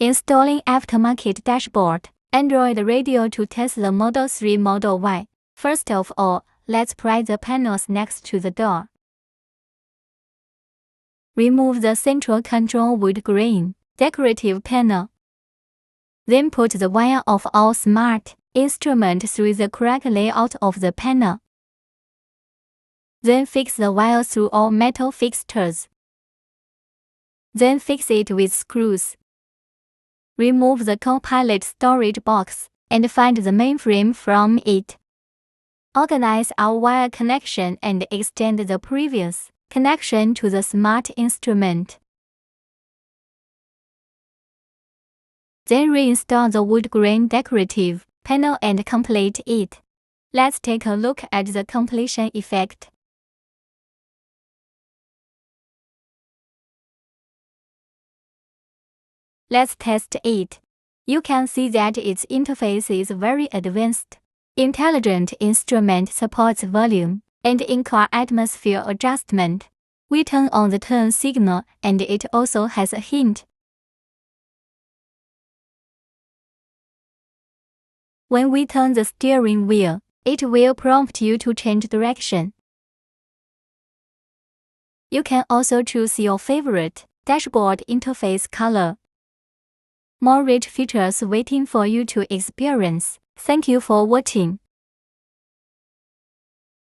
Installing aftermarket dashboard, Android radio to test the Model 3 Model Y. First of all, let's pry the panels next to the door. Remove the central control wood grain decorative panel. Then put the wire of our smart instrument through the crack layout of the panel. Then fix the wire through all metal fixtures. Then fix it with screws. Remove the Carplay storage box and find the mainframe from it. Organize our wire connection and extend the previous connection to the smart instrument. Then reinstall the wood grain decorative panel and complete it. Let's take a look at the completion effect. Let's test it. You can see that its interface is very advanced. Intelligent instrument supports volume and in-car atmosphere adjustment. We turn on the turn signal and it also has a hint. When we turn the steering wheel, it will prompt you to change direction. You can also choose your favorite dashboard interface color. More rich features waiting for you to experience. Thank you for watching.